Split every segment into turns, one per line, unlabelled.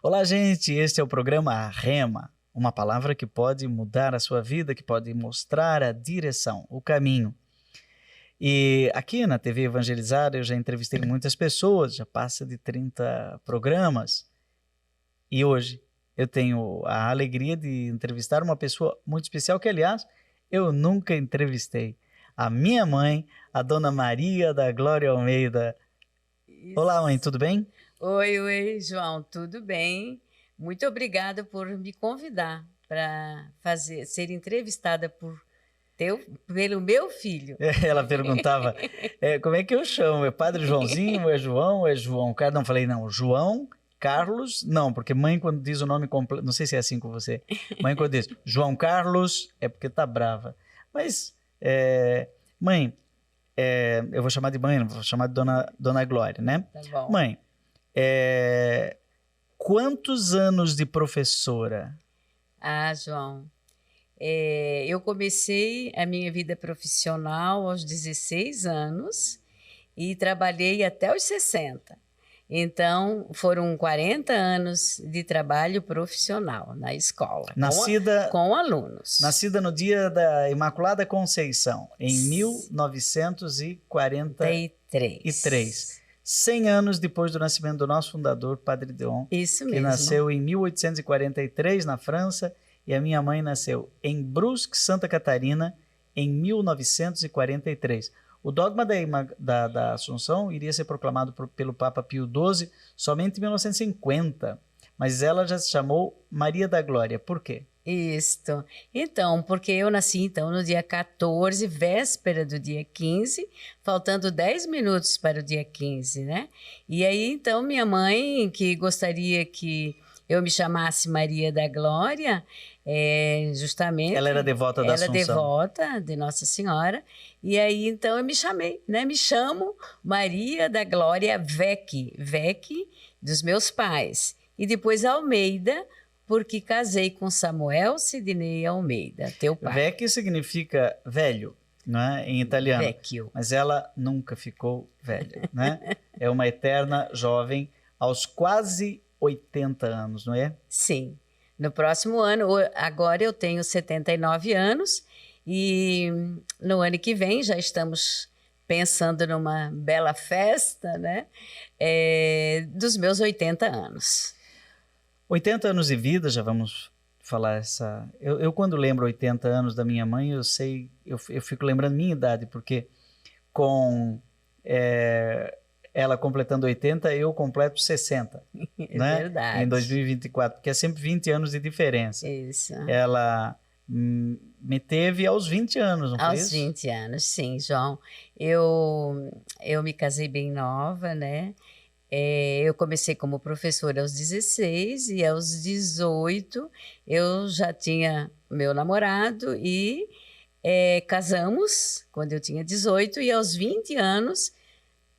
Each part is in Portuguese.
Olá, gente, este é o programa Rema, uma palavra que pode mudar a sua vida, que pode mostrar a direção, o caminho. E aqui na TV Evangelizar eu já entrevistei muitas pessoas, já passa de 30 programas. E hoje eu tenho a alegria de entrevistar uma pessoa muito especial que, aliás, eu nunca entrevistei. A minha mãe, a Dona Maria da Glória Almeida.
Isso.
Olá, mãe, tudo bem?
Oi, João, tudo bem? Muito obrigada por me convidar para ser entrevistada pelo meu filho.
Ela perguntava, como é que eu chamo? É Padre Joãozinho? É João? É João Carlos? Não, falei, não, João Carlos, não, porque mãe quando diz o nome completo, não sei se é assim com você, mãe quando diz João Carlos é porque tá brava. Mas, mãe, eu vou chamar de mãe, não vou chamar de Dona Glória, né?
Tá bom.
Mãe, quantos anos de professora?
Ah, João, eu comecei a minha vida profissional aos 16 anos e trabalhei até os 60. Então, foram 40 anos de trabalho profissional na escola, com alunos.
Nascida no dia da Imaculada Conceição, em 1943. 100 anos depois do nascimento do nosso fundador, Padre Deon.
Isso mesmo.
Que nasceu em 1843, na França, e a minha mãe nasceu em Brusque, Santa Catarina, em 1943. O dogma da Assunção iria ser proclamado pelo Papa Pio XII somente em 1950, mas ela já se chamou Maria da Glória. Por quê?
Isto. Então, porque eu nasci no dia 14, véspera do dia 15, faltando 10 minutos para o dia 15, né? E aí, então, minha mãe, que gostaria que eu me chamasse Maria da Glória, justamente...
Ela era devota da Assunção.
Ela é devota de Nossa Senhora. E aí, então, eu me chamei, né? Me chamo Maria da Glória Vec dos meus pais. E depois Almeida, porque casei com Samuel Sidney Almeida, teu pai.
Vec significa velho, não é? Em italiano.
Vecchio.
Mas ela nunca ficou velha, né? É uma eterna jovem aos quase 80 anos, não é?
Sim. No próximo ano, agora eu tenho 79 anos e no ano que vem já estamos pensando numa bela festa, né? Dos meus 80 anos.
80 anos de vida, já vamos falar essa... Eu quando lembro 80 anos da minha mãe, eu fico lembrando minha idade, porque com... ela completando 80, eu completo 60. Né?
Verdade.
Em 2024, porque é sempre 20 anos de diferença.
Isso.
Ela me teve aos 20 anos, não foi isso?
Aos 20 anos, sim, João. Eu me casei bem nova, né? Eu comecei como professora aos 16 e aos 18 eu já tinha meu namorado e casamos quando eu tinha 18 e aos 20 anos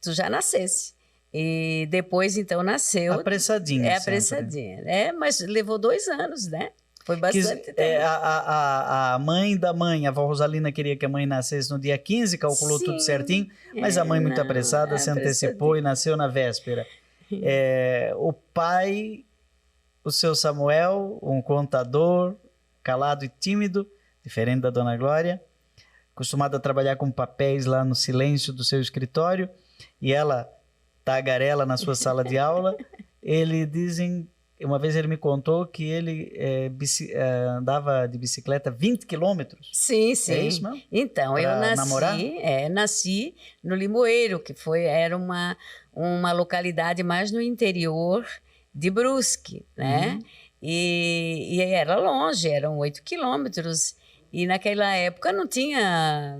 tu já nascesse. E depois, então, nasceu...
Apressadinha.
Apressadinha. Mas levou 2 anos, né? Foi bastante tempo.
A mãe da mãe, a avó Rosalina, queria que a mãe nascesse no dia 15, calculou tudo certinho, mas a mãe, muito apressada, se antecipou e nasceu na véspera. O pai, o seu Samuel, um contador, calado e tímido, diferente da Dona Glória, acostumado a trabalhar com papéis lá no silêncio do seu escritório, e ela tagarela na sua sala de aula. Uma vez ele me contou que ele andava de bicicleta 20 quilômetros.
Sim.
É isso mesmo?
Então, eu nasci no Limoeiro, que era uma localidade mais no interior de Brusque, né? Uhum. E era longe, eram 8 quilômetros. E naquela época não tinha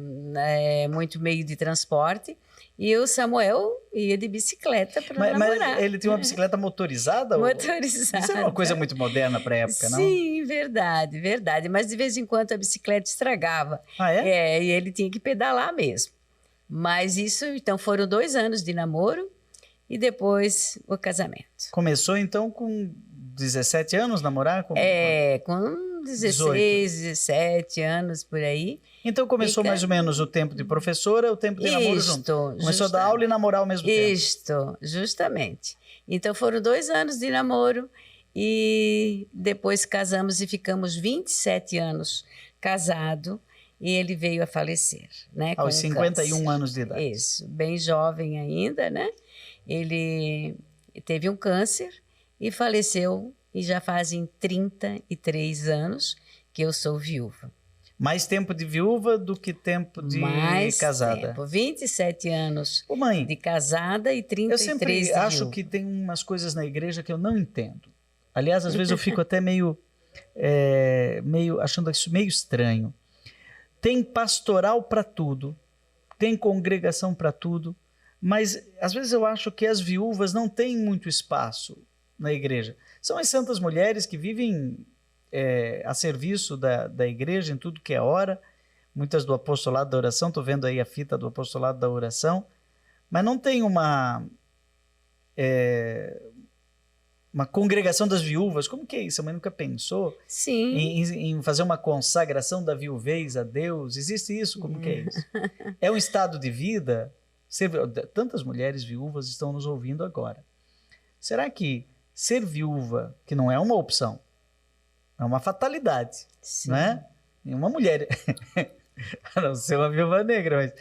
muito meio de transporte. E o Samuel ia de bicicleta para namorar.
Mas ele tinha uma bicicleta motorizada?
Motorizada.
Isso é uma coisa muito moderna para a época, não?
Sim, verdade. Mas de vez em quando a bicicleta estragava.
Ah, é?
E ele tinha que pedalar mesmo. Mas isso, então, foram 2 anos de namoro e depois o casamento.
Começou, então, com 17 anos namorar?
Com 16, 17 anos, por aí.
Então começou mais ou menos o tempo de professora, o tempo de namoro junto. Começou a dar aula e namorar ao mesmo tempo.
Justamente. Então foram 2 anos de namoro e depois casamos e ficamos 27 anos casados e ele veio a falecer, né?
Aos
com
51
câncer.
anos de idade.
Isso, bem jovem ainda, né? Ele teve um câncer e faleceu e já fazem 33 anos que eu sou viúva.
Mais tempo de viúva do que tempo de
Mais
casada.
tempo, 27 anos
Ô mãe,
de casada e 33
eu sempre
de
acho
viúva.
que tem umas coisas na igreja que eu não entendo. Aliás, às vezes eu fico até meio achando isso meio estranho. Tem pastoral para tudo, tem congregação para tudo, mas às vezes eu acho que as viúvas não têm muito espaço na igreja. São as santas mulheres que vivem a serviço da igreja em tudo que é hora, muitas do apostolado da oração, estou vendo aí a fita do apostolado da oração, mas não tem uma congregação das viúvas. Como que é isso? A mãe nunca pensou em fazer uma consagração da viuvez a Deus? Existe isso? Como que é isso? É um estado de vida? Tantas mulheres viúvas estão nos ouvindo agora. Será que ser viúva, que não é uma opção, é uma fatalidade,
Sim.
né? Nenhuma mulher, a não ser uma viúva negra, mas,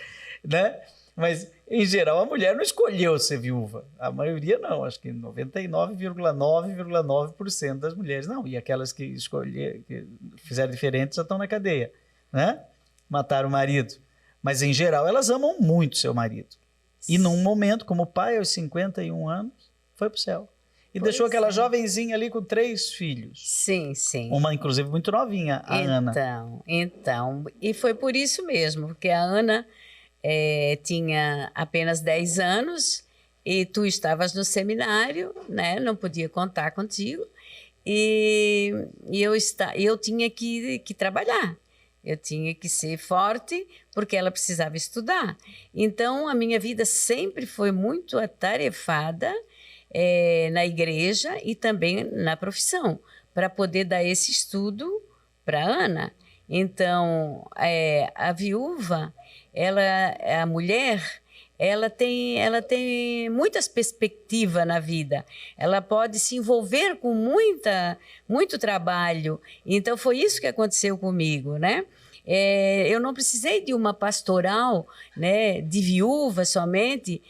né? Mas, em geral, a mulher não escolheu ser viúva. A maioria não, acho que 99,9,9% das mulheres não. E aquelas que escolheram, que fizeram diferente, já estão na cadeia, né? Mataram o marido. Mas, em geral, elas amam muito seu marido. E num momento, como pai, aos 51 anos, foi para o céu. E deixou aquela jovenzinha ali com 3 filhos.
Sim, sim.
Uma, inclusive, muito novinha, a Ana.
Então, e foi por isso mesmo, porque a Ana tinha apenas 10 anos e tu estavas no seminário, né? Não podia contar contigo e eu tinha que trabalhar. Eu tinha que ser forte porque ela precisava estudar. Então, a minha vida sempre foi muito atarefada na igreja e também na profissão, para poder dar esse estudo para Ana. Então, a viúva, a mulher, ela tem muitas perspectivas na vida. Ela pode se envolver com muito trabalho. Então, foi isso que aconteceu comigo, né? Eu não precisei de uma pastoral, né, de viúva somente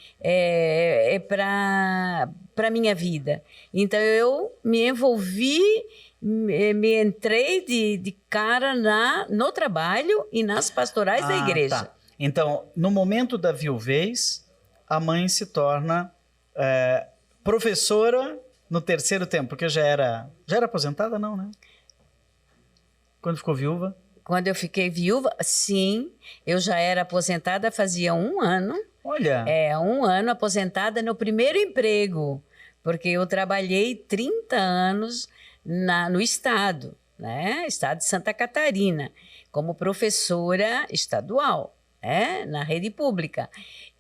para a minha vida. Então, eu me envolvi, me entrei de cara no trabalho e nas pastorais da igreja.
Tá. Então, no momento da viuvez, a mãe se torna professora no 3º tempo, porque já era aposentada, não, né? Quando ficou viúva?
Quando eu fiquei viúva, sim, eu já era aposentada fazia 1 ano.
Olha!
1 ano aposentada no primeiro emprego, porque eu trabalhei 30 anos no estado, né? Estado de Santa Catarina, como professora estadual, na rede pública.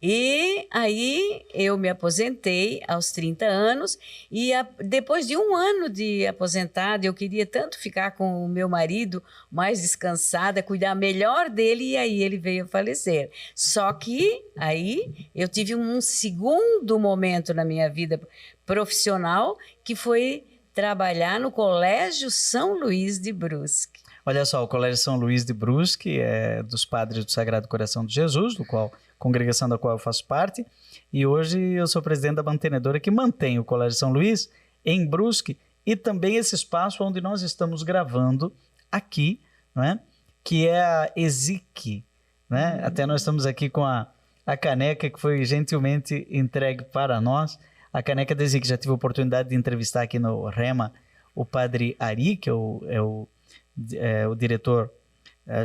E aí eu me aposentei aos 30 anos e depois de 1 ano de aposentada, eu queria tanto ficar com o meu marido mais descansada, cuidar melhor dele, e aí ele veio a falecer. Só que aí eu tive um segundo momento na minha vida profissional, que foi trabalhar no Colégio São Luís de Brusque.
Olha só, o Colégio São Luís de Brusque é dos Padres do Sagrado Coração de Jesus, congregação da qual eu faço parte, e hoje eu sou presidente da mantenedora que mantém o Colégio São Luís em Brusque e também esse espaço onde nós estamos gravando aqui, não é? Que é a ESIC, né? Até nós estamos aqui com a caneca que foi gentilmente entregue para nós, a caneca da ESIC. Já tive a oportunidade de entrevistar aqui no Rema o Padre Ari, que é o diretor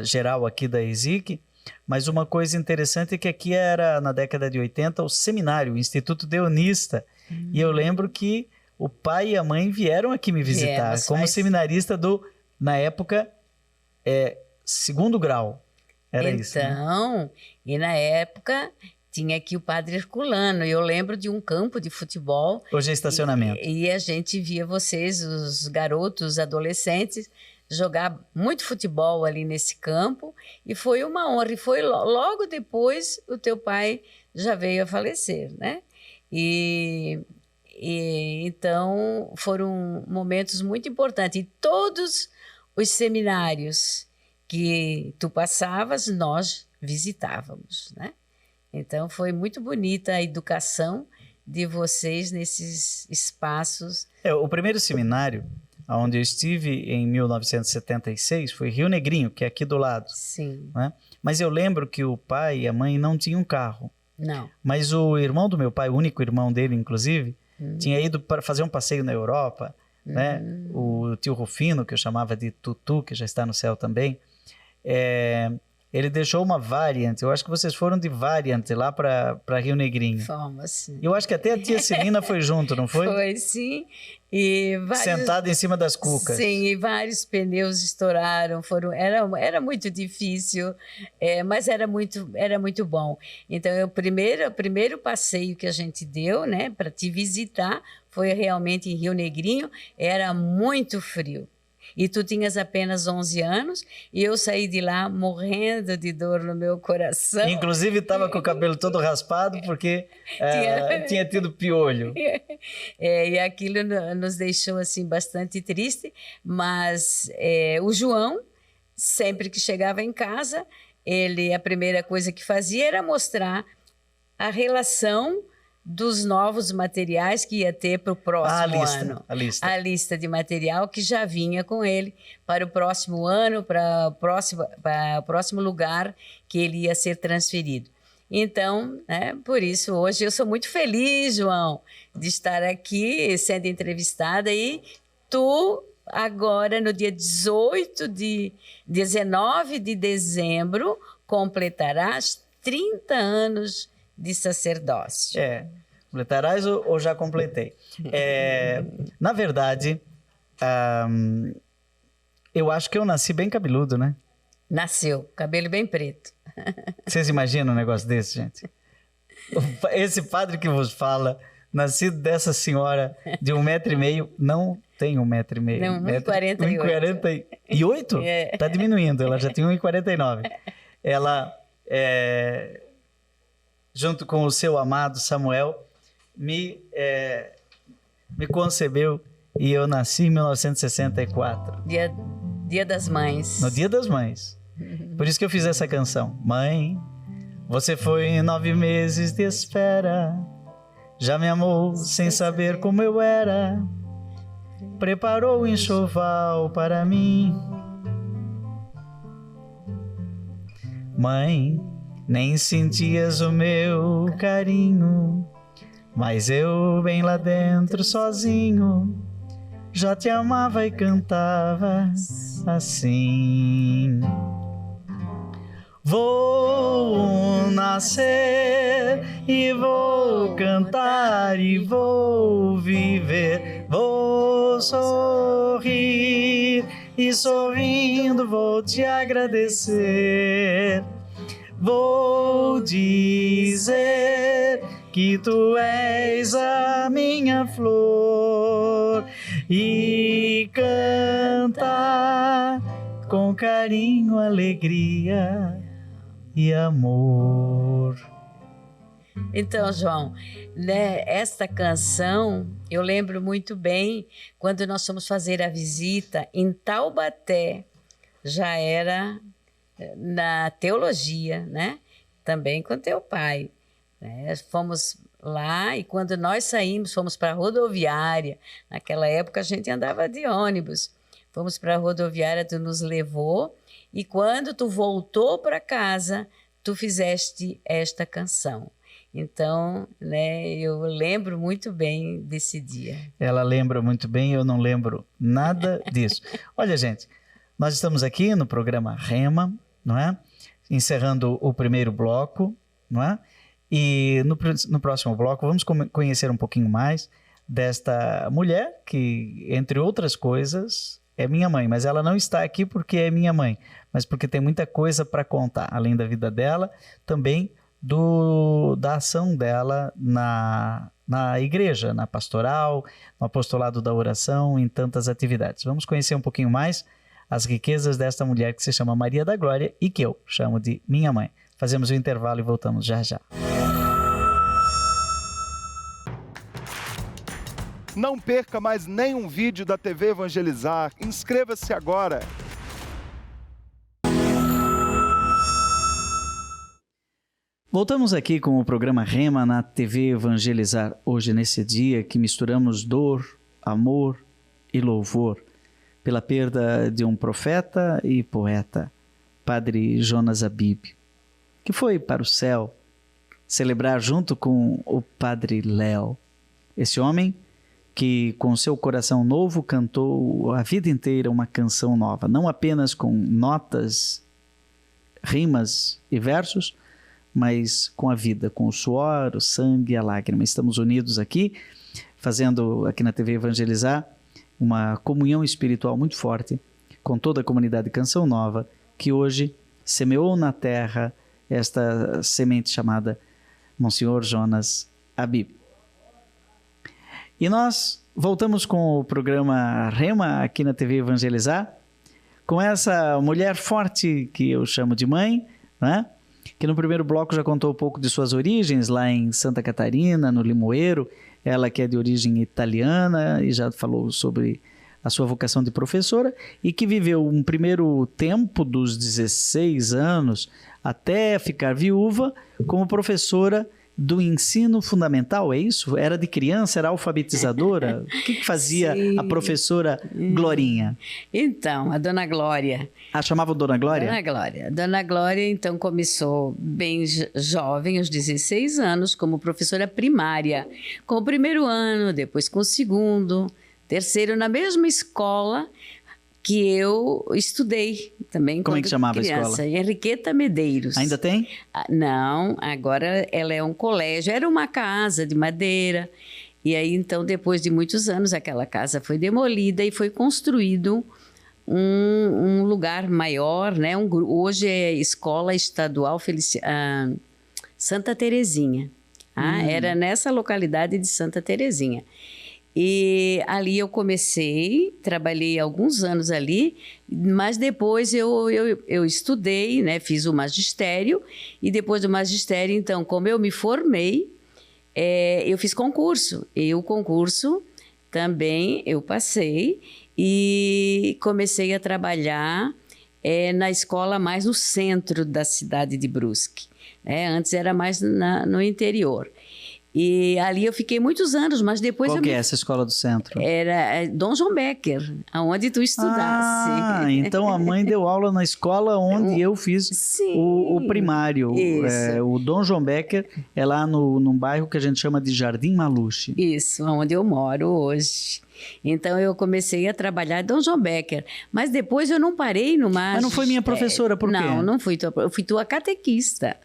geral aqui da ESIC. Mas uma coisa interessante é que aqui era, na década de 80, o seminário, o Instituto Deonista. E eu lembro que o pai e a mãe vieram aqui me visitar como seminarista na época, 2º grau. Era isso, né?
Então, e na época tinha aqui o Padre Herculano. Eu lembro de um campo de futebol.
Hoje é estacionamento.
E a gente via vocês, os garotos, adolescentes, jogar muito futebol ali nesse campo, e foi uma honra. E foi logo depois o teu pai já veio a falecer, né? E Então, foram momentos muito importantes. E todos os seminários que tu passavas, nós visitávamos, né? Então, foi muito bonita a educação de vocês nesses espaços.
O primeiro seminário onde eu estive em 1976 foi Rio Negrinho, que é aqui do lado.
Sim.
Né? Mas eu lembro que o pai e a mãe não tinham carro.
Não.
Mas o irmão do meu pai, o único irmão dele, inclusive, tinha ido para fazer um passeio na Europa. Né? O tio Rufino, que eu chamava de Tutu, que já está no céu também, ele deixou uma Variant. Eu acho que vocês foram de Variant lá para Rio Negrinho.
Fomos, sim.
Eu acho que até a tia Celina foi junto, não foi?
Foi, sim. E
sentada em cima das cucas.
Sim, e vários pneus estouraram. Era muito difícil, mas era muito bom. Então, o primeiro passeio que a gente deu, né, para te visitar, foi realmente em Rio Negrinho. Era muito frio. E tu tinhas apenas 11 anos e eu saí de lá morrendo de dor no meu coração.
Inclusive estava com o cabelo todo raspado porque tinha tido piolho.
E aquilo nos deixou assim bastante triste, mas o João, sempre que chegava em casa, a primeira coisa que fazia era mostrar a relação dos novos materiais que ia ter para o próximo ano. A lista de material que já vinha com ele para o próximo ano, para o próximo lugar que ele ia ser transferido. Então, por isso, hoje eu sou muito feliz, João, de estar aqui sendo entrevistada e tu, agora, no dia 19 de dezembro, completarás 30 anos de sacerdócio.
Completarás ou já completei? Na verdade, eu acho que eu nasci bem cabeludo, né?
Nasceu, cabelo bem preto.
Vocês imaginam um negócio desse, gente? Esse padre que vos fala, nascido dessa senhora de 1,5 m, não tem 1,5 m.
Não, 1,48 m.
1,48? Está diminuindo, ela já tem 1,49 m. Ela... junto com o seu amado Samuel, me concebeu e eu nasci em 1964.
Dia das Mães.
No Dia das Mães. Por isso que eu fiz essa canção. Mãe, você foi em 9 meses de espera, já me amou sem saber como eu era, preparou o enxoval para mim. Mãe, nem sentias o meu carinho, mas eu bem lá dentro sozinho já te amava e cantava assim. Vou nascer e vou cantar e vou viver, vou sorrir e sorrindo vou te agradecer. Vou dizer que tu és a minha flor e cantar com carinho, alegria e amor.
Então, João, esta canção eu lembro muito bem quando nós fomos fazer a visita em Taubaté, já era na teologia, né? Também com teu pai. Fomos lá e quando nós saímos, fomos para a rodoviária. Naquela época a gente andava de ônibus. Fomos para a rodoviária, tu nos levou e quando tu voltou para casa, tu fizeste esta canção. Então, eu lembro muito bem desse dia.
Ela lembra muito bem, eu não lembro nada disso. Olha, gente, nós estamos aqui no programa Rema, não é? Encerrando o primeiro bloco, não é? E no próximo bloco vamos conhecer um pouquinho mais desta mulher que, entre outras coisas, é minha mãe. Mas ela não está aqui porque é minha mãe, mas porque tem muita coisa para contar, além da vida dela, também da ação dela na igreja, na pastoral, no apostolado da oração, em tantas atividades. Vamos conhecer um pouquinho mais as riquezas desta mulher que se chama Maria da Glória e que eu chamo de minha mãe. Fazemos o intervalo e voltamos já já.
Não perca mais nenhum vídeo da TV Evangelizar. Inscreva-se agora.
Voltamos aqui com o programa Rema na TV Evangelizar. Hoje, nesse dia que misturamos dor, amor e louvor pela perda de um profeta e poeta, Padre Jonas Abib, que foi para o céu celebrar junto com o Padre Léo. Esse homem que, com seu coração novo, cantou a vida inteira uma canção nova, não apenas com notas, rimas e versos, mas com a vida, com o suor, o sangue e a lágrima. Estamos unidos aqui, fazendo aqui na TV Evangelizar uma comunhão espiritual muito forte com toda a comunidade Canção Nova, que hoje semeou na terra esta semente chamada Monsenhor Jonas Abib. E nós voltamos com o programa Rema aqui na TV Evangelizar, com essa mulher forte que eu chamo de mãe, né? Que no primeiro bloco já contou um pouco de suas origens lá em Santa Catarina, no Limoeiro, ela que é de origem italiana e já falou sobre a sua vocação de professora e que viveu um primeiro tempo dos 16 anos até ficar viúva como professora do ensino fundamental, é isso? Era de criança, era alfabetizadora? O que fazia a professora Glorinha?
Então, a Dona Glória.
Ah, chamavam Dona Glória?
Dona Glória. Dona Glória, então, começou bem jovem, aos 16 anos, como professora primária, com o primeiro ano, depois com o segundo, terceiro, na mesma escola que eu estudei também.
Como é que chamava
criança.
A escola?
Henriqueta Medeiros.
Ainda tem?
Não, agora ela é um colégio, era uma casa de madeira, e aí então depois de muitos anos aquela casa foi demolida e foi construído um lugar maior, né? Hoje é Escola Estadual Santa Terezinha, era nessa localidade de Santa Terezinha. E ali eu comecei, trabalhei alguns anos ali, mas depois eu estudei, né, fiz o magistério, e depois do magistério, então, como eu me formei, eu fiz concurso. E o concurso também eu passei e comecei a trabalhar na escola mais no centro da cidade de Brusque, né? Antes era mais no interior. E ali eu fiquei muitos anos, mas depois...
Qual que é essa escola do centro?
Era Dom João Becker, aonde tu estudasse.
Ah, então a mãe deu aula na escola onde eu fiz o primário. O Dom João Becker é lá num bairro que a gente chama de Jardim Maluche.
Isso, onde eu moro hoje. Então eu comecei a trabalhar em Dom João Becker, mas depois eu não parei no magistério.
Mas não foi minha professora, por quê?
Não fui eu fui tua catequista.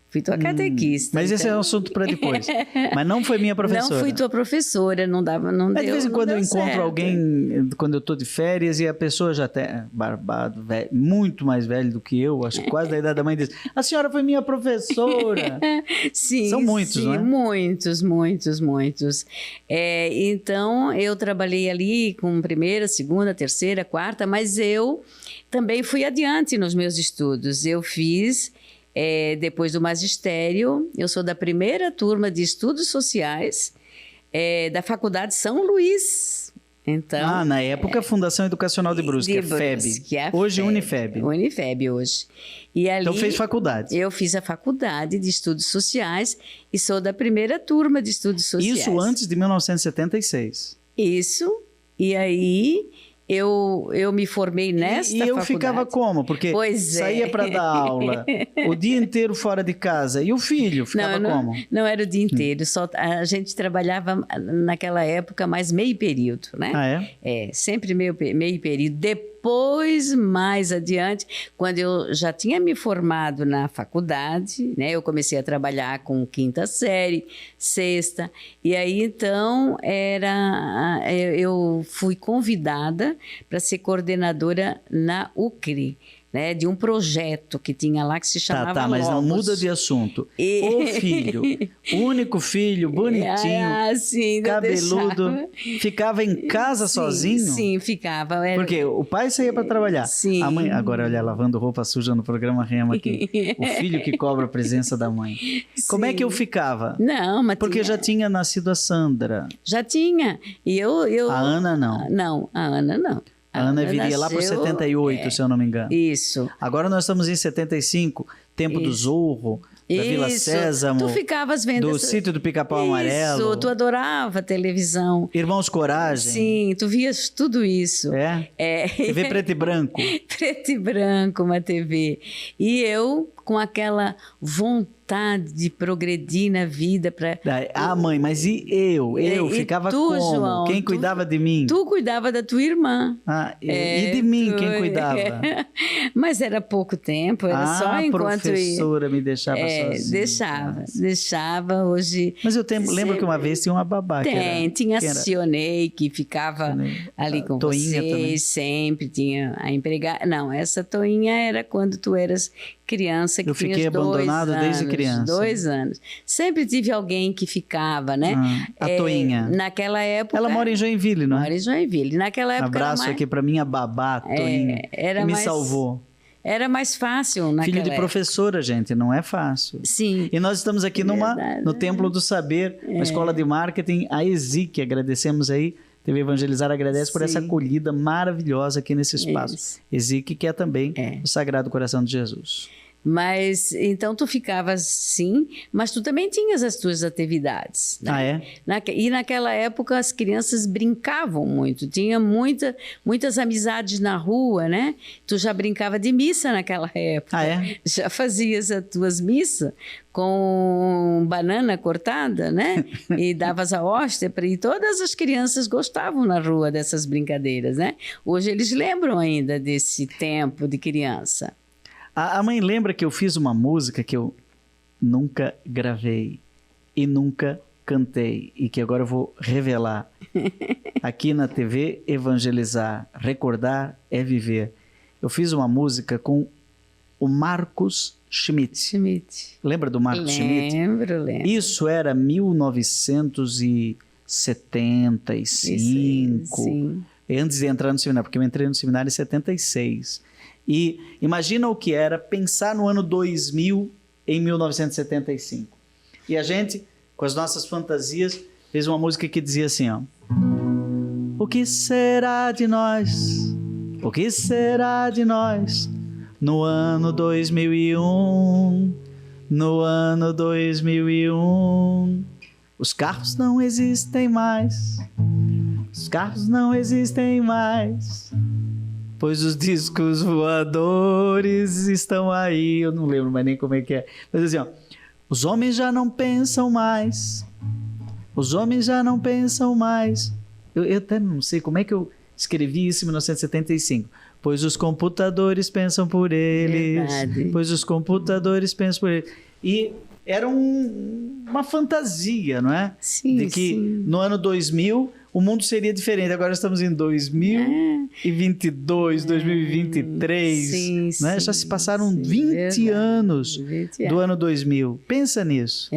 Fui tua catequista.
Mas esse é um assunto para depois. Mas não foi minha professora.
Não fui tua professora, não dava, não
mas
deu.
De vez em quando eu encontro
certo.
Alguém, quando eu estou de férias, e a pessoa já até barbado, velho, muito mais velho do que eu, acho que quase da idade da mãe, diz: a senhora foi minha professora.
Sim,
são muitos, não é?
Muitos. Então, eu trabalhei ali com primeira, segunda, terceira, quarta, mas eu também fui adiante nos meus estudos. Eu fiz... depois do magistério, eu sou da primeira turma de estudos sociais da Faculdade São Luís. Então,
na época, Fundação Educacional de Brusque, FEB. Hoje Unifeb.
Unifeb hoje. E ali,
então fez faculdade.
Eu fiz a faculdade de estudos sociais e sou da primeira turma de estudos sociais.
Isso antes de 1976.
Isso. E aí... Eu me formei nesta faculdade.
E eu ficava como? Porque saía para dar aula o dia inteiro fora de casa. E o filho ficava como?
Não era o dia inteiro. Só a gente trabalhava naquela época mais meio período, né?
Ah, é?
Sempre meio período. Depois, mais adiante, quando eu já tinha me formado na faculdade, né? Eu comecei a trabalhar com quinta série, sexta. E aí, então, eu fui convidada para ser coordenadora na UCRI, né, de um projeto que tinha lá que se chamava
mas não
Logos.
muda de assunto. O filho, único filho, bonitinho,
sim,
cabeludo, ficava em casa sozinho?
Sim, ficava.
Porque o pai saía para trabalhar.
Sim.
A mãe, agora olha, lavando roupa suja no programa Rema aqui. O filho que cobra a presença da mãe. Como é que eu ficava?
Não, mas
Porque já tinha nascido a Sandra.
Já tinha. E eu...
A Ana não.
Não, a Ana não.
A Ana viria lá por 78, se eu não me engano.
Isso.
Agora nós estamos em 75, tempo do Zorro, da Vila Sésamo.
Tu ficavas vendo...
Do Sítio do Pica-Pau Amarelo.
Isso, tu adorava televisão.
Irmãos Coragem.
Sim, tu vias tudo isso.
TV preto e branco.
Preto e branco, uma TV. E eu, com aquela vontade de progredir na vida para...
Mãe, mas e eu? Eu ficava
tu,
como?
João,
Quem cuidava de mim?
Tu cuidava da tua irmã.
E de mim, quem cuidava?
Mas era pouco tempo, era só enquanto...
A professora me deixava sozinha.
Deixava. Hoje...
Mas eu lembro que uma vez tinha uma babá.
Tinha a Sionei, que ficava ali com
Toinha
vocês,
também.
sempre tinha a empregada. Não, essa Toinha era quando tu eras criança, que
eu fiquei abandonado desde criança.
2 anos. Sempre tive alguém que ficava, né?
A Toinha.
Naquela época...
Ela mora em Joinville, não é?
Mora em Joinville. Naquela época
abraço aqui para minha babá, Toinha, que me salvou.
Era mais fácil naquela
Filho de
época.
professora, gente, não é fácil.
Sim.
E nós estamos aqui no Templo do Saber, uma escola de marketing, a ESIC, agradecemos aí, TV Evangelizar agradece por essa acolhida maravilhosa aqui nesse espaço. ESIC, que é também o Sagrado Coração de Jesus.
Mas, então, tu ficavas sim, mas tu também tinhas as tuas atividades. Né? E naquela época as crianças brincavam muito, tinha muitas amizades na rua, né? Tu já brincava de missa naquela época. Já fazias as tuas missas com banana cortada, né? E davas a hóstia, e todas as crianças gostavam na rua dessas brincadeiras, né? Hoje eles lembram ainda desse tempo de criança.
A mãe lembra que eu fiz uma música que eu nunca gravei e nunca cantei e que agora eu vou revelar aqui na TV Evangelizar. Recordar é viver. Eu fiz uma música com o Marcos Schmidt. Lembra do Marcos Schmidt?
Lembro.
Isso era 1975.
Sim.
Antes de entrar no seminário, porque eu entrei no seminário em 76. E imagina o que era pensar no ano 2000 em 1975. E a gente, com as nossas fantasias, fez uma música que dizia assim, ó. O que será de nós? O que será de nós? No ano 2001, no ano 2001. Os carros não existem mais. Os carros não existem mais. Pois os discos voadores estão aí. Eu não lembro mais nem como é que é. Mas assim, ó. Os homens já não pensam mais. Os homens já não pensam mais. Eu até não sei como é que eu escrevi isso em 1975. Pois os computadores pensam por eles.
Verdade.
Pois os computadores pensam por eles. E era uma fantasia, não é?
Sim,
de que no ano 2000 o mundo seria diferente. Agora estamos em 2022, 2023. Né? Já se passaram 20 anos do ano 2000. Pensa nisso.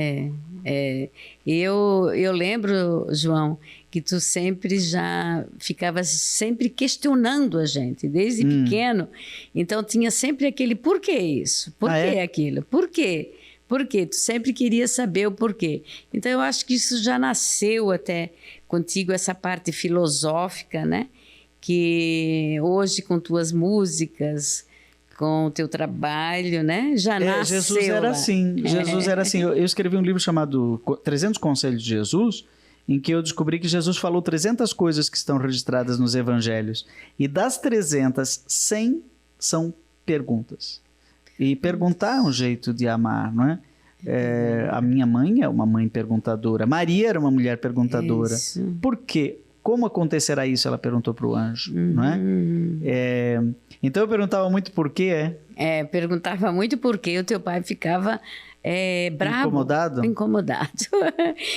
Eu lembro, João, que tu sempre já ficavas sempre questionando a gente, desde pequeno. Então tinha sempre aquele por que isso? Por que aquilo? Por quê? Por quê? Tu sempre queria saber o porquê. Então, eu acho que isso já nasceu até contigo, essa parte filosófica, né? Que hoje, com tuas músicas, com o teu trabalho, né? Já nasceu.
Jesus era assim. Jesus era assim. Eu escrevi um livro chamado 300 Conselhos de Jesus, em que eu descobri que Jesus falou 300 coisas que estão registradas nos evangelhos. E das 300, 100 são perguntas. E perguntar é um jeito de amar, não é? A minha mãe é uma mãe perguntadora. Maria era uma mulher perguntadora.
Isso.
Por quê? Como acontecerá isso? Ela perguntou para o anjo, não é? Então eu perguntava muito por quê.
Perguntava muito por quê. O teu pai ficava bravo. Incomodado.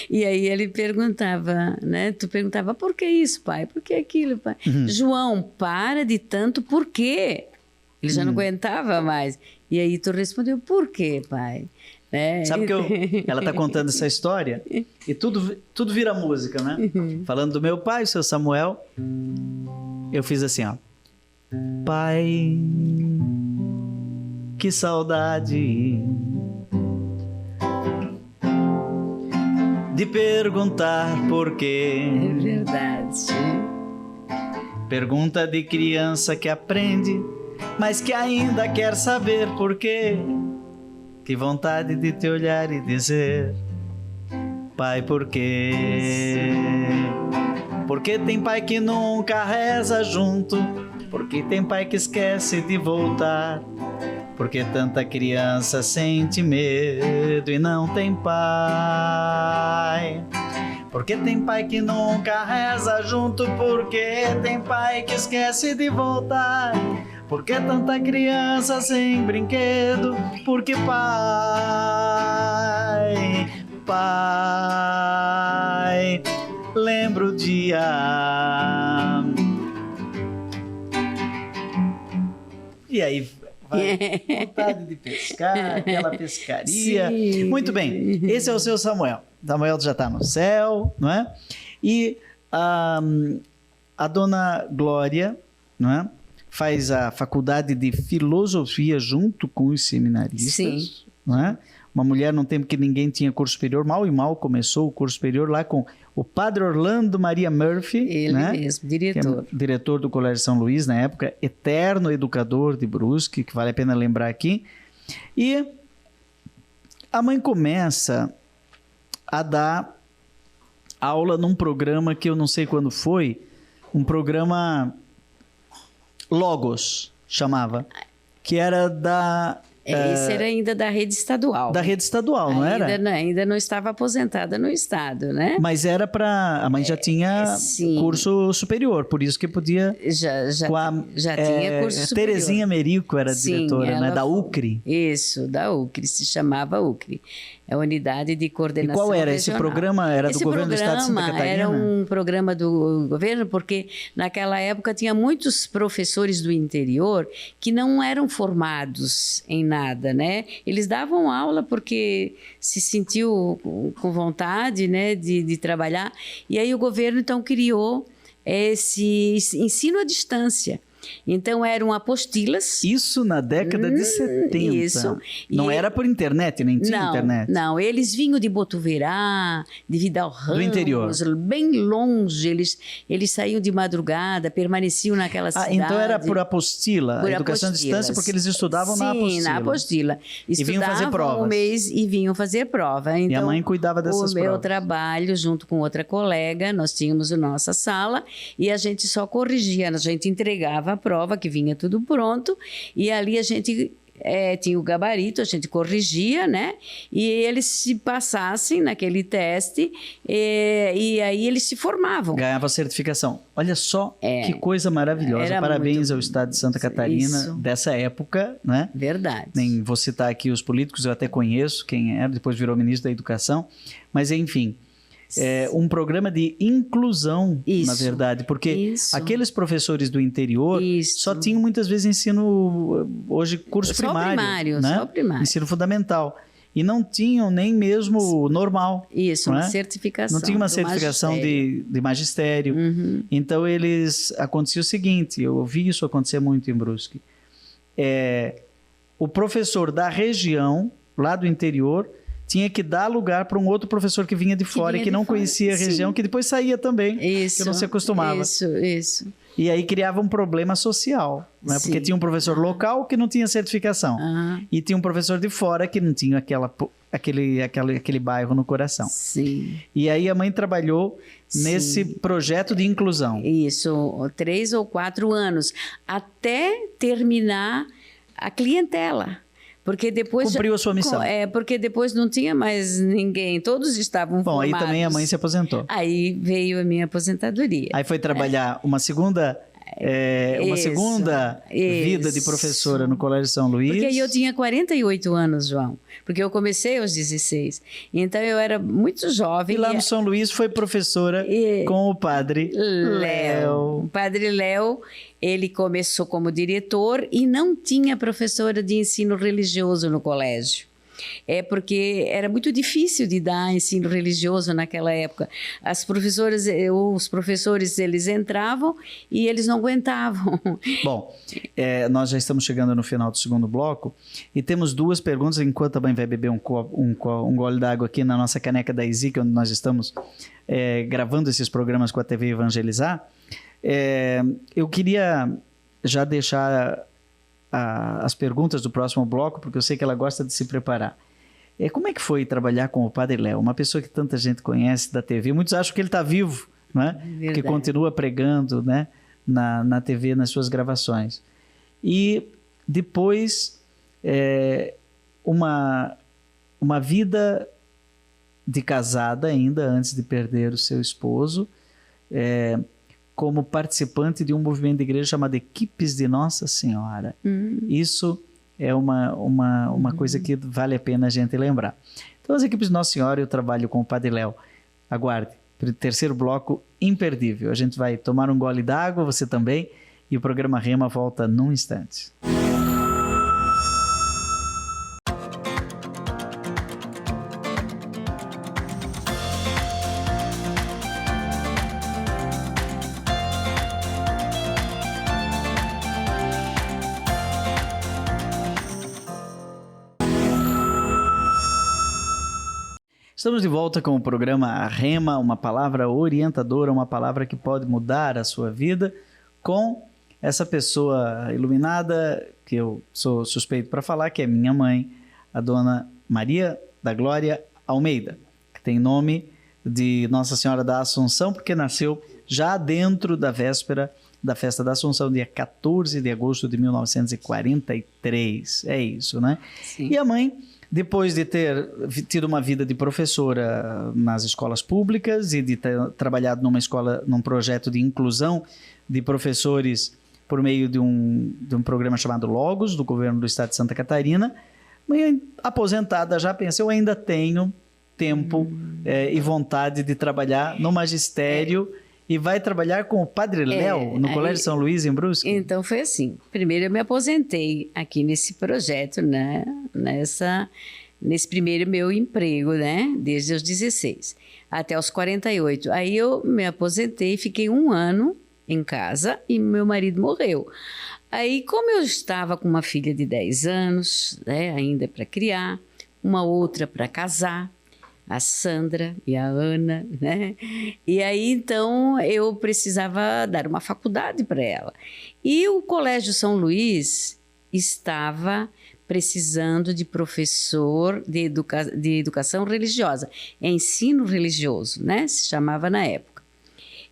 E aí ele perguntava, né? Tu perguntava, por que isso, pai? Por que aquilo, pai? João, para de tanto por quê? Ele já não aguentava mais. E aí tu respondeu, por quê, pai? Né?
Sabe que ela está contando essa história e tudo vira música, né? Falando do meu pai, o seu Samuel, eu fiz assim, ó. Pai, que saudade de perguntar por quê.
É verdade.
Pergunta de criança que aprende, mas que ainda quer saber por quê. Que vontade de te olhar e dizer, pai, por quê? Porque tem pai que nunca reza junto, porque tem pai que esquece de voltar, porque tanta criança sente medo e não tem pai. Porque tem pai que nunca reza junto, porque tem pai que esquece de voltar, porque tanta criança sem brinquedo, porque pai, lembro o dia e aí vai vontade de pescar, aquela pescaria.
Sim.
Muito bem, esse é o seu Samuel. Samuel já está no céu, não é? E a dona Glória, não é? Faz a faculdade de filosofia junto com os seminaristas.
Sim.
Não é? Uma mulher num tempo que ninguém tinha curso superior, mal e mal começou o curso superior lá com o padre Orlando Maria Murphy.
Ele, né? Mesmo, diretor.
Que é diretor do Colégio São Luís na época, eterno educador de Brusque, que vale a pena lembrar aqui. E a mãe começa a dar aula num programa que eu não sei quando foi, um programa Logos, chamava, que era da...
Esse era ainda da rede estadual.
Da rede estadual, não era?
Ainda não estava aposentada no estado, né?
Mas era para... A mãe já tinha curso superior, por isso que podia...
Já tinha curso superior.
Terezinha Merico era diretora, né? Da UCRI.
Isso, da UCRI, se chamava UCRI. É a Unidade de Coordenação
Regional. E qual era
regional.
Esse programa? Era do governo do estado de Santa Catarina?
Era um programa do governo, porque naquela época tinha muitos professores do interior que não eram formados em nada, né? Eles davam aula porque se sentiu com vontade, né, de trabalhar. E aí o governo, então, criou esse ensino à distância. Então, eram apostilas.
Isso na década de 70.
Isso.
Não era por internet, nem tinha internet.
Não, eles vinham de Botuverá, de Vidal Ramos.
Do interior.
Bem longe. Eles saíam de madrugada, permaneciam naquela cidade.
Então era por apostila, por educação à distância, porque eles estudavam na apostila.
Sim, na apostila.
E vinham fazer provas.
Um mês e vinham fazer prova. Então,
e a mãe cuidava dessas provas.
O meu trabalho, junto com outra colega, nós tínhamos a nossa sala e a gente só corrigia, a gente entregava a prova, que vinha tudo pronto, e ali a gente tinha o gabarito, a gente corrigia, né? E eles se passassem naquele teste, e aí eles se formavam.
Ganhava certificação. Olha só que coisa maravilhosa. Parabéns ao estado de Santa Catarina dessa época, né?
Verdade.
Nem vou citar aqui os políticos, eu até conheço quem era, depois virou ministro da Educação, mas enfim... um programa de inclusão, na verdade, porque aqueles professores do interior só tinham muitas vezes ensino, hoje curso primário, né?
Só primário.
Ensino fundamental. E não tinham nem mesmo normal.
Isso, uma certificação.
Não tinha uma certificação de magistério.
Uhum.
Então, acontecia o seguinte, eu ouvi isso acontecer muito em Brusque. O professor da região, lá do interior, tinha que dar lugar para um outro professor que vinha de fora e que não conhecia a região, que depois saía também, que não se acostumava.
Isso.
E aí criava um problema social, né? Porque tinha um professor local que não tinha certificação e tinha um professor de fora que não tinha aquele bairro no coração.
Sim.
E aí a mãe trabalhou nesse projeto de inclusão.
Isso, 3 ou 4 anos, até terminar a clientela. Porque depois
cumpriu a sua missão.
Porque depois não tinha mais ninguém, todos estavam formados.
Bom, aí também a mãe se aposentou.
Aí veio a minha aposentadoria.
Aí foi trabalhar uma segunda uma
Isso,
segunda vida de professora no Colégio São Luís.
Porque aí eu tinha 48 anos, João, porque eu comecei aos 16. Então eu era muito jovem.
E lá no São Luís foi professora com o Padre Léo.
O Padre Léo, ele começou como diretor e não tinha professora de ensino religioso no colégio. Porque era muito difícil de dar ensino religioso naquela época. As professoras, os professores, eles entravam e eles não aguentavam.
Bom, nós já estamos chegando no final do segundo bloco e temos duas perguntas, enquanto a mãe vai beber um gole d'água aqui na nossa caneca da Ezequiel, onde nós estamos gravando esses programas com a TV Evangelizar. Eu queria já deixar as perguntas do próximo bloco, porque eu sei que ela gosta de se preparar. Como é que foi trabalhar com o Padre Léo? Uma pessoa que tanta gente conhece da TV, muitos acham que ele está vivo, né? Que continua pregando, né? na TV, nas suas gravações. E depois, uma vida de casada ainda, antes de perder o seu esposo, como participante de um movimento de igreja chamado Equipes de Nossa Senhora. Isso é uma coisa que vale a pena a gente lembrar. Então, as Equipes de Nossa Senhora, eu trabalho com o Padre Léo. Aguarde, terceiro bloco imperdível. A gente vai tomar um gole d'água, você também, e o programa Rema volta num instante. Estamos de volta com o programa Rema, uma palavra orientadora, uma palavra que pode mudar a sua vida, com essa pessoa iluminada, que eu sou suspeito para falar, que é minha mãe, a dona Maria da Glória Almeida, que tem nome de Nossa Senhora da Assunção, porque nasceu já dentro da véspera da festa da Assunção, dia 14 de agosto de 1943. É isso, né? Sim. E a mãe, depois de ter tido uma vida de professora nas escolas públicas e de ter trabalhado numa escola, num projeto de inclusão de professores por meio de um programa chamado Logos, do governo do estado de Santa Catarina, mãe aposentada já pensa, eu ainda tenho tempo e vontade de trabalhar no magistério. E vai trabalhar com o Padre Léo no Colégio São Luís, em Brusque?
Então foi assim. Primeiro eu me aposentei aqui nesse projeto, né? Nesse primeiro meu emprego, né? Desde os 16 até os 48. Aí eu me aposentei, fiquei 1 ano em casa e meu marido morreu. Aí, como eu estava com uma filha de 10 anos, né? Ainda para criar, uma outra para casar, a Sandra e a Ana, né? E aí, então, eu precisava dar uma faculdade para ela. E o Colégio São Luís estava precisando de professor de educação religiosa, ensino religioso, né? Se chamava na época.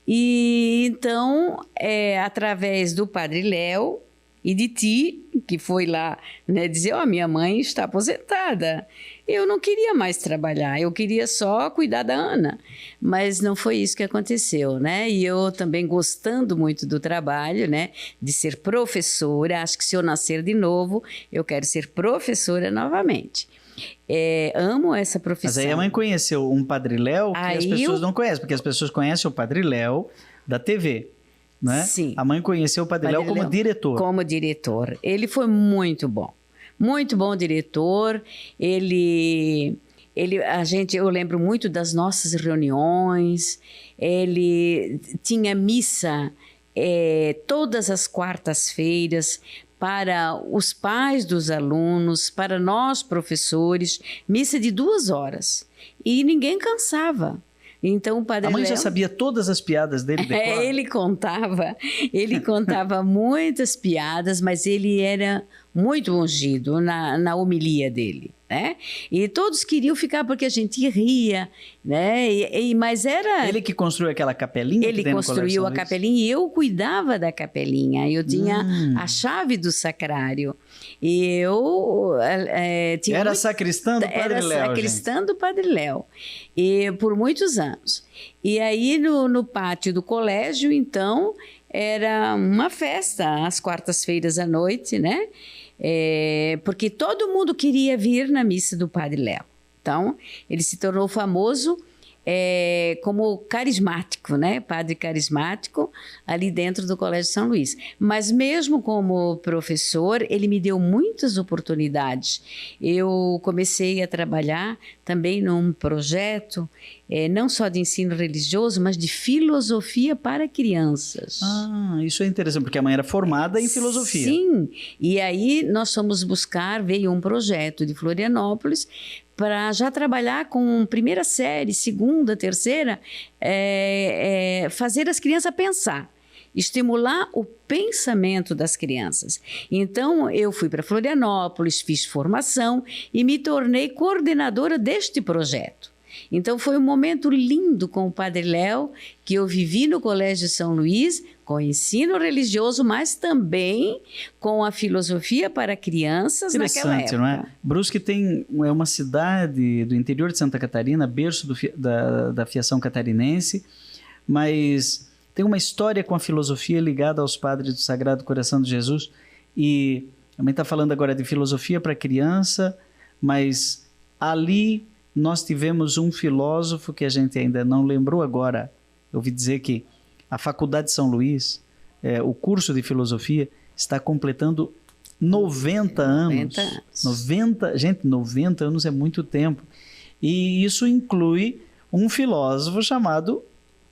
E, então, através do Padre Léo e de ti, que foi lá, né, dizer, minha mãe está aposentada. Eu não queria mais trabalhar, eu queria só cuidar da Ana. Mas não foi isso que aconteceu, né? E eu também gostando muito do trabalho, né, de ser professora, acho que se eu nascer de novo, eu quero ser professora novamente. Amo essa profissão.
Mas aí a mãe conheceu um Padre Léo que as pessoas não conhecem, porque as pessoas conhecem o Padre Léo da TV. Né? Sim. A mãe conheceu o Padre Léo como diretor.
Como diretor. Ele foi muito bom diretor. Eu lembro muito das nossas reuniões. Ele tinha missa todas as quartas-feiras para os pais dos alunos, para nós professores, missa de 2 horas. E ninguém cansava. Então, o Padre
A mãe
Léo,
já sabia todas as piadas dele?
Ele contava muitas piadas, mas ele era muito ungido na homilia dele, né? E todos queriam ficar porque a gente ria, né? Mas era...
Ele que construiu aquela capelinha?
Ele construiu a capelinha e eu cuidava da capelinha. Eu tinha a chave do sacrário. E eu tinha...
Era sacristã do Padre Léo,
Era sacristã do Padre Léo. E por muitos anos. E aí, no pátio do colégio, então, era uma festa às quartas-feiras à noite, né? Porque todo mundo queria vir na missa do Padre Léo. Então, ele se tornou famoso como carismático, né? Padre carismático, ali dentro do Colégio São Luís. Mas mesmo como professor, ele me deu muitas oportunidades. Eu comecei a trabalhar também num projeto, não só de ensino religioso, mas de filosofia para crianças.
Ah, isso é interessante, porque a mãe era formada em filosofia.
Sim, e aí nós fomos buscar, veio um projeto de Florianópolis, para já trabalhar com primeira série, segunda, terceira, fazer as crianças pensar, estimular o pensamento das crianças. Então, eu fui para Florianópolis, fiz formação e me tornei coordenadora deste projeto. Então, foi um momento lindo com o Padre Léo, que eu vivi no Colégio São Luís, com o ensino religioso, mas também com a filosofia para crianças naquela época.
Não é? Brusque é uma cidade do interior de Santa Catarina, berço da fiação catarinense, mas tem uma história com a filosofia ligada aos padres do Sagrado Coração de Jesus. E a mãe está falando agora de filosofia para criança, mas ali nós tivemos um filósofo que a gente ainda não lembrou agora. Eu ouvi dizer que a Faculdade de São Luís, o curso de filosofia, está completando 90 anos. 90 anos é muito tempo. E isso inclui um filósofo chamado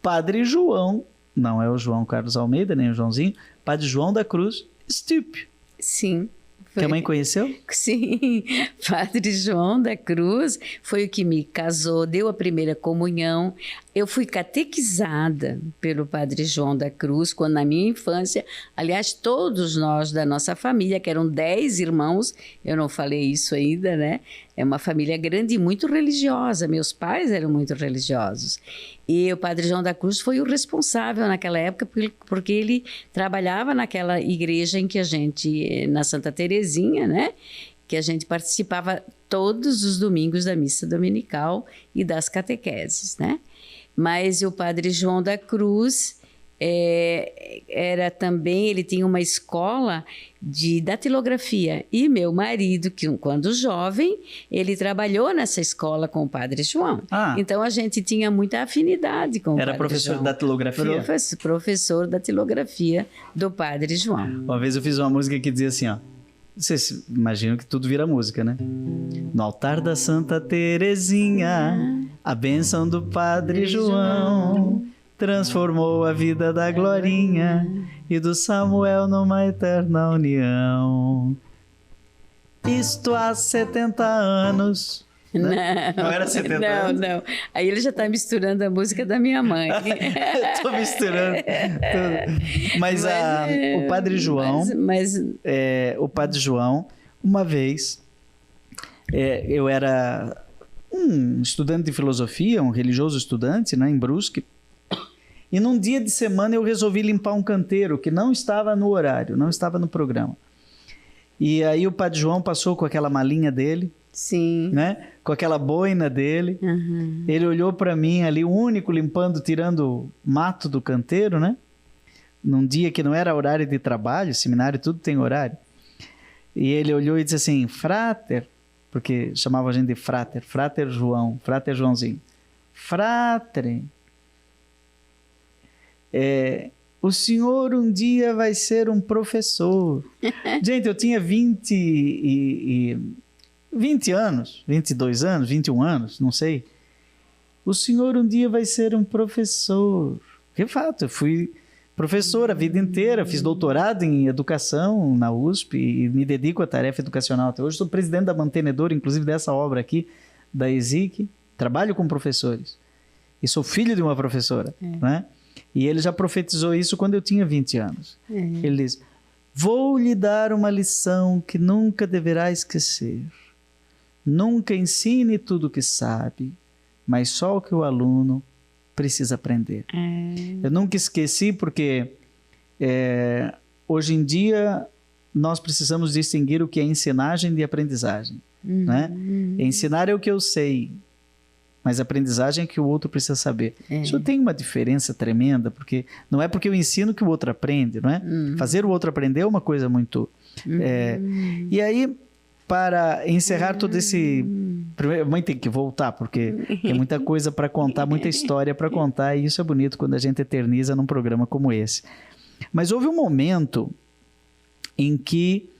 Padre João, não é o João Carlos Almeida, nem o Joãozinho, Padre João da Cruz Stipe.
Sim.
Que a mãe conheceu?
Sim, Padre João da Cruz foi o que me casou, deu a primeira comunhão. Eu fui catequizada pelo Padre João da Cruz, quando na minha infância, aliás, todos nós da nossa família, que eram 10 irmãos, eu não falei isso ainda, né? É uma família grande e muito religiosa, meus pais eram muito religiosos. E o Padre João da Cruz foi o responsável naquela época, porque ele trabalhava naquela igreja em que a gente, na Santa Terezinha, né? Que a gente participava todos os domingos da missa dominical e das catequeses, né? Mas o Padre João da Cruz era também, ele tinha uma escola de datilografia. E meu marido, que quando jovem, ele trabalhou nessa escola com o Padre João. Então a gente tinha muita afinidade com o Padre João.
Era professor de datilografia?
Professor de datilografia do Padre João.
Uma vez eu fiz uma música que dizia assim, ó. Vocês imaginam que tudo vira música, né? No altar da Santa Terezinha, a bênção do Padre João transformou a vida da Glorinha e do Samuel numa eterna união. Isto há 70 anos. Né? Não era 70 anos?
Não. Aí ele já está misturando a música da minha mãe.
Estou misturando tudo. Mas o Padre João, o Padre João, uma vez, eu era um estudante de filosofia, um religioso estudante, né, em Brusque, e num dia de semana eu resolvi limpar um canteiro que não estava no horário, não estava no programa. E aí o Padre João passou com aquela malinha dele,
sim,
né? Com aquela boina dele.
Uhum.
Ele olhou para mim ali, o único limpando, tirando mato do canteiro, né? Num dia que não era horário de trabalho, seminário, tudo tem horário. E ele olhou e disse assim, Frater, porque chamava a gente de Frater, Frater João, Frater Joãozinho. Frater, o senhor um dia vai ser um professor. Gente, eu tinha 20 anos, 22 anos, 21 anos, não sei. O senhor um dia vai ser um professor. De fato, eu fui professor a vida inteira, fiz doutorado em educação na USP e me dedico à tarefa educacional até hoje. Sou presidente da mantenedora, inclusive dessa obra aqui, da ESIC. Trabalho com professores. E sou filho de uma professora, né? E ele já profetizou isso quando eu tinha 20 anos. Ele diz, vou lhe dar uma lição que nunca deverá esquecer. Nunca ensine tudo o que sabe, mas só o que o aluno precisa aprender. Eu nunca esqueci porque hoje em dia nós precisamos distinguir o que é ensinagem de aprendizagem. Né? Ensinar é o que eu sei, mas a aprendizagem é que o outro precisa saber. Isso tem uma diferença tremenda, porque não é porque eu ensino que o outro aprende, não é? Fazer o outro aprender é uma coisa muito... E aí, para encerrar todo esse... Primeiro, a mãe tem que voltar, porque tem muita coisa para contar, muita história para contar, e isso é bonito quando a gente eterniza num programa como esse. Mas houve um momento em que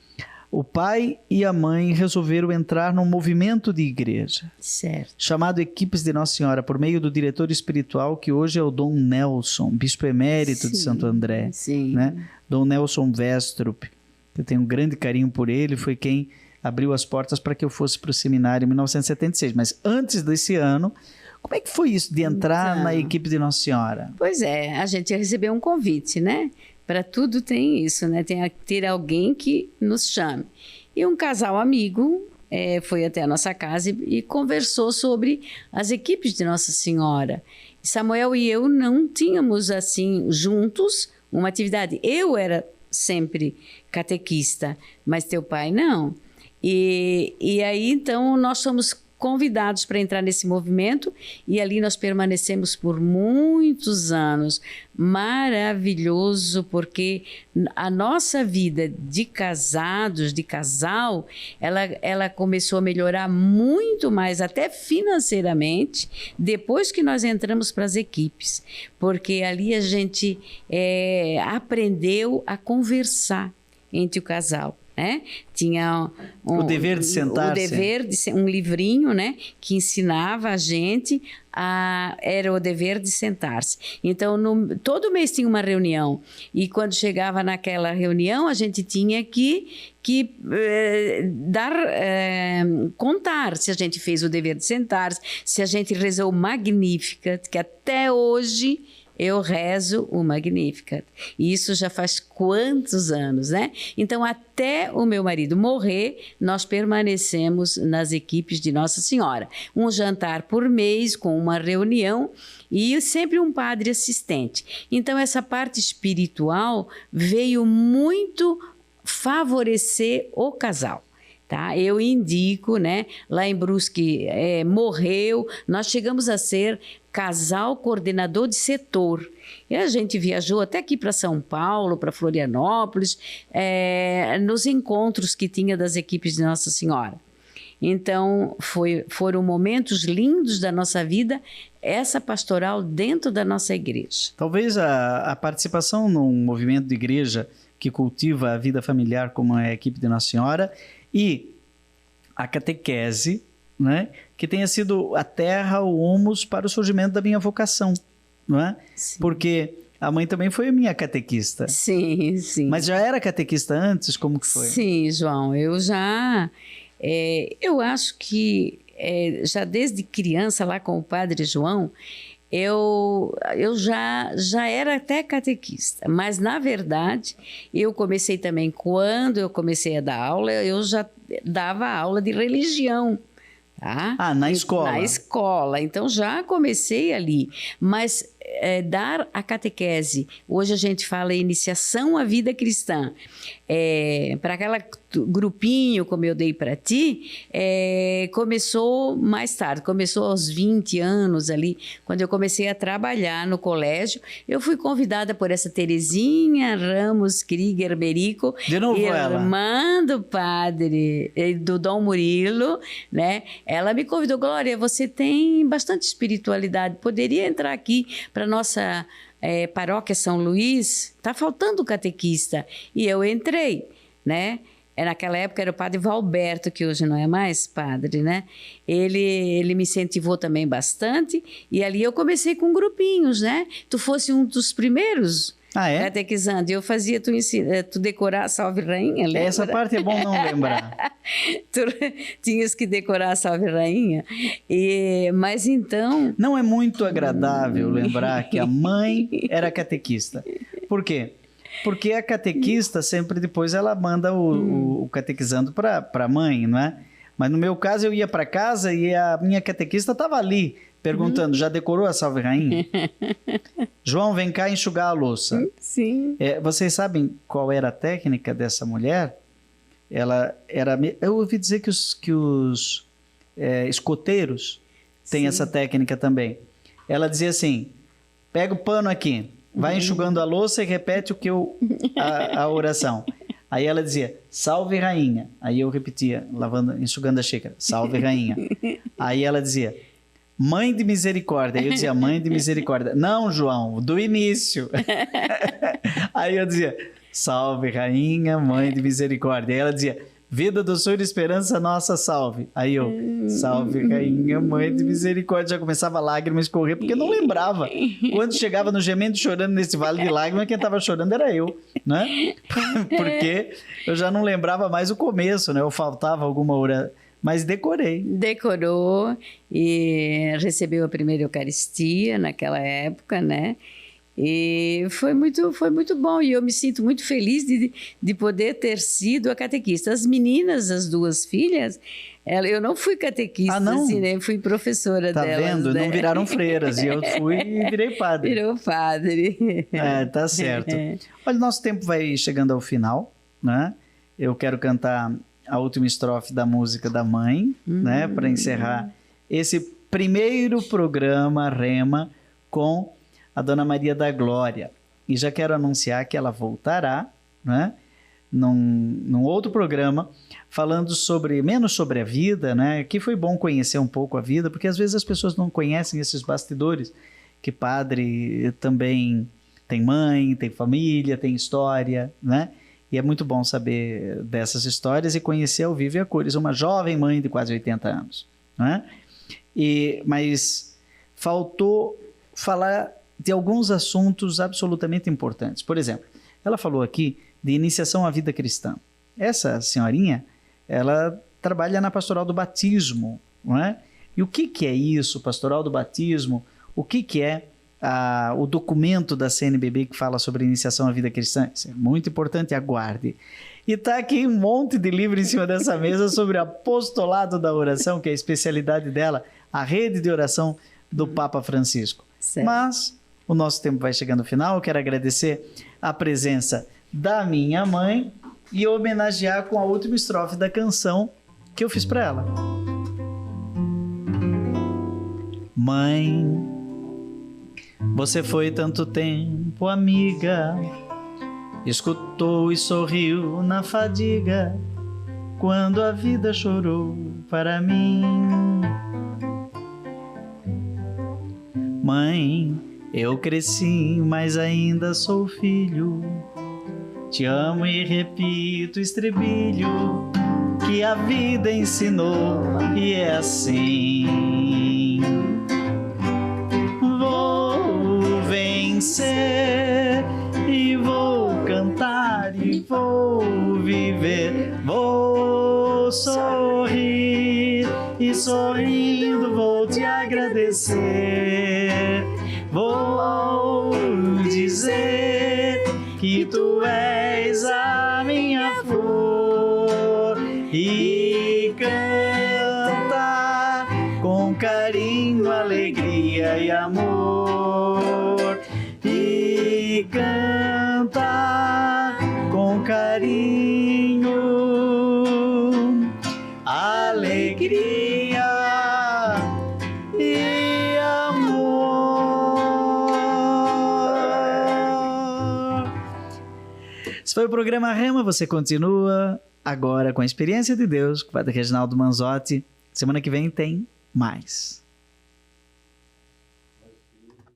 o pai e a mãe resolveram entrar num movimento de igreja,
certo,
chamado Equipes de Nossa Senhora, por meio do diretor espiritual, que hoje é o Dom Nelson, bispo emérito de Santo André, né? Dom Nelson Westrup. Eu tenho um grande carinho por ele, foi quem abriu as portas para que eu fosse para o seminário em 1976. Mas antes desse ano, como é que foi isso de entrar na Equipe de Nossa Senhora?
Pois é, a gente recebeu um convite, né? Para tudo tem isso, né? Tem que ter alguém que nos chame. E um casal amigo foi até a nossa casa e conversou sobre as equipes de Nossa Senhora. Samuel e eu não tínhamos, assim, juntos, uma atividade. Eu era sempre catequista, mas teu pai não. E aí, então, nós fomos convidados para entrar nesse movimento e ali nós permanecemos por muitos anos. Maravilhoso, porque a nossa vida de casados, de casal, ela começou a melhorar muito mais, até financeiramente, depois que nós entramos para as equipes, porque ali a gente aprendeu a conversar entre o casal. Né? Tinha
o dever de sentar-se.
Um livrinho, né, que ensinava a gente era o dever de sentar-se. Então, todo mês tinha uma reunião e quando chegava naquela reunião a gente tinha que contar se a gente fez o dever de sentar-se, se a gente rezou o Magnificat, que até hoje eu rezo o Magnificat. E isso já faz quantos anos, né? Então, até o meu marido morrer, nós permanecemos nas equipes de Nossa Senhora. Um jantar por mês, com uma reunião e sempre um padre assistente. Então, essa parte espiritual veio muito favorecer o casal. Tá? Eu indico, né? Lá em Brusque morreu, nós chegamos a ser casal coordenador de setor. E a gente viajou até aqui para São Paulo, para Florianópolis, nos encontros que tinha das equipes de Nossa Senhora. Então, foram momentos lindos da nossa vida, essa pastoral dentro da nossa igreja.
Talvez a participação num movimento de igreja que cultiva a vida familiar como a equipe de Nossa Senhora e a catequese, né, que tenha sido a terra, o humus para o surgimento da minha vocação, não é?
Sim.
Porque a mãe também foi minha catequista.
Sim, sim.
Mas já era catequista antes? Como que foi?
Sim, João, eu já... eu acho que já desde criança, lá com o padre João, eu já era até catequista, mas na verdade eu comecei também, quando eu comecei a dar aula, eu já dava aula de religião. Tá?
Na escola?
Na escola, então já comecei ali, mas dar a catequese, hoje a gente fala iniciação à vida cristã, para aquela grupinho como eu dei para ti, começou mais tarde, começou aos 20 anos ali, quando eu comecei a trabalhar no colégio. Eu fui convidada por essa Terezinha Ramos Krieger Berico,
de novo
irmã do padre, do Dom Murilo, né? Ela me convidou: Glória, você tem bastante espiritualidade, poderia entrar aqui para nossa paróquia São Luís? Tá faltando catequista. E eu entrei, né? Naquela época era o padre Valberto, que hoje não é mais padre, né? Ele me incentivou também bastante, e ali eu comecei com grupinhos, né? Tu fosse um dos primeiros catequizando, eu fazia tu decorar a Salve Rainha, lembra?
Essa parte é bom não lembrar.
Tu tinhas que decorar a Salve Rainha, mas então...
Não é muito agradável lembrar que a mãe era catequista. Por quê? Porque a catequista sempre depois ela manda o catequizando para a mãe, não é? Mas no meu caso eu ia para casa e a minha catequista estava ali perguntando: já decorou a Salve Rainha? João, vem cá enxugar a louça.
Sim.
Vocês sabem qual era a técnica dessa mulher? Ela era... Eu ouvi dizer que os escoteiros tem essa técnica também. Ela dizia assim, pega o pano aqui, vai enxugando a louça e repete a oração. Aí ela dizia, salve rainha. Aí eu repetia, enxugando a xícara, salve rainha. Aí ela dizia, mãe de misericórdia. Aí eu dizia, mãe de misericórdia. Não, João, do início. Aí eu dizia, salve rainha, mãe de misericórdia. Aí ela dizia, vida, doçura, esperança, nossa, salve. Aí eu, salve rainha, mãe de misericórdia. Já começava lágrimas a escorrer, porque eu não lembrava. Quando chegava no gemendo, chorando nesse vale de lágrimas, quem estava chorando era eu, né? Porque eu já não lembrava mais o começo, né? Eu faltava alguma hora, mas decorei.
Decorou e recebeu a primeira Eucaristia naquela época, né? E foi muito bom, e eu me sinto muito feliz de poder ter sido a catequista. As meninas, as duas filhas, eu não fui catequista,
não?
assim, né? Fui professora delas.
Tá vendo?
Né?
Não viraram freiras, e eu fui e virei padre.
Virou padre.
Tá certo. Olha, nosso tempo vai chegando ao final, né? Eu quero cantar a última estrofe da música da mãe, né? Para encerrar esse primeiro programa Rema com a Dona Maria da Glória. E já quero anunciar que ela voltará, né, num outro programa, falando menos sobre a vida, né, que foi bom conhecer um pouco a vida, porque às vezes as pessoas não conhecem esses bastidores, que padre também tem mãe, tem família, tem história, né, e é muito bom saber dessas histórias e conhecer ao vivo e a cores uma jovem mãe de quase 80 anos, né, mas faltou falar de alguns assuntos absolutamente importantes. Por exemplo, ela falou aqui de iniciação à vida cristã. Essa senhorinha, ela trabalha na pastoral do batismo, não é? E o que é isso, pastoral do batismo? O que é o documento da CNBB que fala sobre iniciação à vida cristã? Isso é muito importante, aguarde. E está aqui um monte de livro em cima dessa mesa sobre apostolado da oração, que é a especialidade dela, a rede de oração do Papa Francisco.
Certo.
Mas o nosso tempo vai chegando ao final. Eu quero agradecer a presença da minha mãe e homenagear com a última estrofe da canção que eu fiz para ela. Mãe, você foi tanto tempo amiga, escutou e sorriu na fadiga, quando a vida chorou para mim. Mãe, eu cresci, mas ainda sou filho. Te amo e repito estribilho que a vida ensinou, e é assim. Vou vencer e vou cantar e vou viver. Vou sorrir e sorrindo vou te agradecer. Vou dizer que tu és a minha flor e cantar com carinho, alegria e amor. E cantar com carinho, alegria e amor. Esse foi o programa Rema. Você continua agora com a experiência de Deus com o Padre Reginaldo Manzotti. Semana que vem tem mais.